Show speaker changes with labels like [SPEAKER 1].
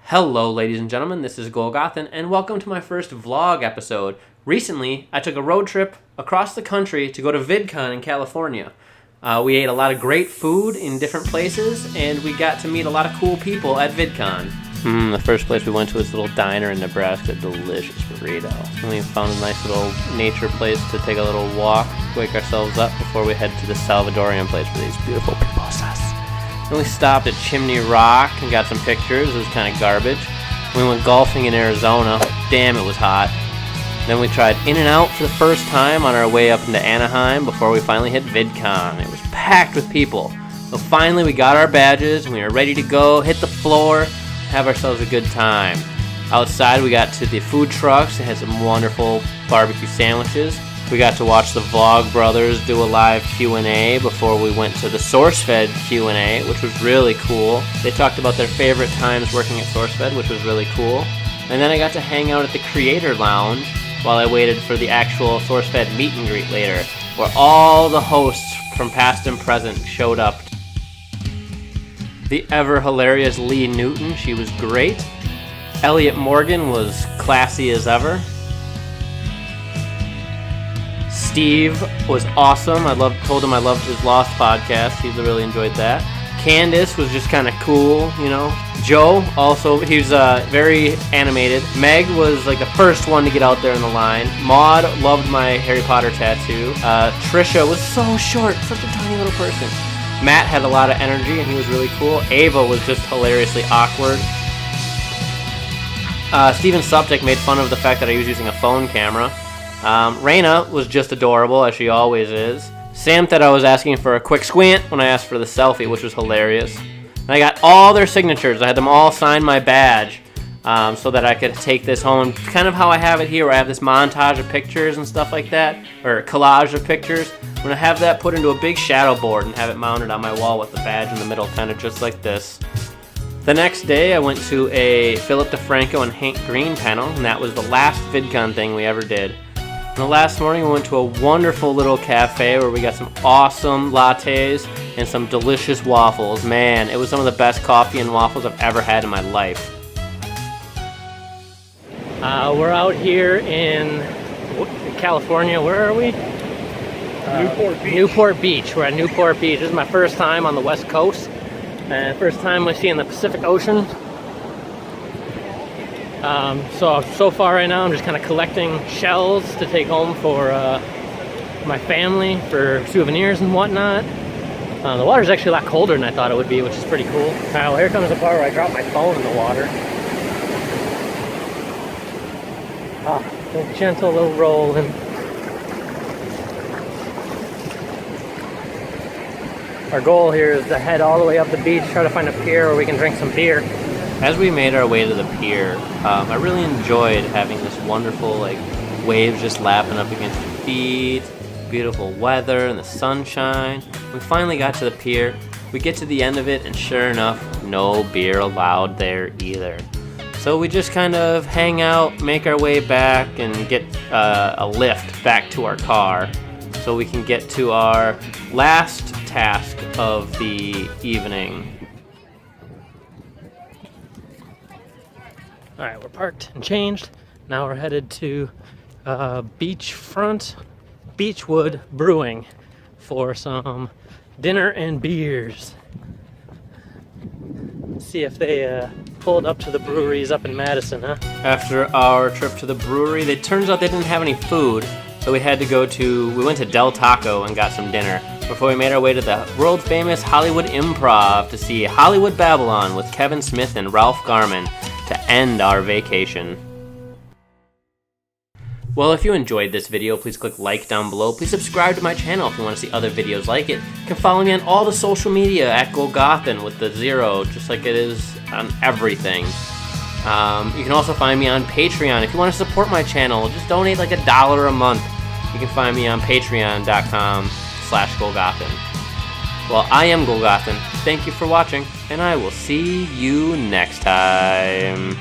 [SPEAKER 1] Hello ladies and gentlemen, this is GolgVlogs and welcome to my first vlog episode. Recently, I took a road trip across the country to go to VidCon in California. We ate a lot of great food in different places and we got to meet a lot of cool people at VidCon. The first place we went to was a little diner in Nebraska, delicious burrito. And we found a nice little nature place to take a little walk, wake ourselves up before we head to the Salvadorian place for these beautiful pupusas. Then we stopped at Chimney Rock and got some pictures. It was kind of garbage. We went golfing in Arizona. Damn, it was hot. Then we tried In-N-Out for the first time on our way up into Anaheim before we finally hit VidCon. It was packed with people. So finally we got our badges and we were ready to go, hit the floor, have ourselves a good time. Outside we got to the food trucks and had some wonderful barbecue sandwiches. We got to watch the Vlog Brothers do a live Q&A before we went to the SourceFed Q&A, which was really cool. They talked about their favorite times working at SourceFed, which was really cool. And then I got to hang out at the Creator Lounge while I waited for the actual SourceFed meet and greet later, where all the hosts from past and present showed up. The ever hilarious Lee Newton, she was great. Elliot Morgan was classy as ever. Steve was awesome. Told him I loved his Lost podcast. He really enjoyed that. Candace was just kind of cool, you know. Joe, also, he was very animated. Meg was like the first one to get out there in the line. Maud loved my Harry Potter tattoo. Trisha was so short, such a tiny little person. Matt had a lot of energy and he was really cool. Ava was just hilariously awkward. Steven Suptic made fun of the fact that I was using a phone camera. Raina was just adorable, as she always is. Sam thought I was asking for a quick squint when I asked for the selfie, which was hilarious. And I got all their signatures. I had them all sign my badge so that I could take this home. Kind of how I have it here, where I have this montage of pictures and stuff like that, or collage of pictures. I'm going to have that put into a big shadow board and have it mounted on my wall with the badge in the middle, kind of just like this. The next day, I went to a Philip DeFranco and Hank Green panel, and that was the last VidCon thing we ever did. And the last morning we went to a wonderful little cafe where we got some awesome lattes and some delicious waffles. Man, it was some of the best coffee and waffles I've ever had in my life. We're out here in California. Where are we?
[SPEAKER 2] Newport Beach.
[SPEAKER 1] Newport Beach. We're at Newport Beach. This is my first time on the West Coast. And first time we're seeing the Pacific Ocean. So far right now I'm just kind of collecting shells to take home for my family, for souvenirs and whatnot. The water's actually a lot colder than I thought it would be, which is pretty cool. Well, here comes the part where I dropped my phone in the water. A gentle little roll in. Our goal here is to head all the way up the beach, try to find a pier where we can drink some beer. As we made our way to the pier, I really enjoyed having this wonderful waves just lapping up against your feet, beautiful weather and the sunshine. We finally got to the pier. We get to the end of it and sure enough, no beer allowed there either. So we just kind of hang out, make our way back and get a lift back to our car so we can get to our last task of the evening. Alright, we're parked and changed. Now we're headed to Beachfront Beechwood Brewing for some dinner and beers. See if they pulled up to the breweries up in Madison, huh? After our trip to the brewery, it turns out they didn't have any food, so we went to Del Taco and got some dinner before we made our way to the world famous Hollywood Improv to see Hollywood Babble-on with Kevin Smith and Ralph Garman to end our vacation. Well, if you enjoyed this video, please click like down below. Please subscribe to my channel if you want to see other videos like it. You can follow me on all the social media at GolgVlogs with the 0, just like it is on everything. You can also find me on Patreon. If you want to support my channel, just donate like $1 a month. You can find me on patreon.com/GolgVlogs. Well, I am GolgVlogs. Thank you for watching, and I will see you next time.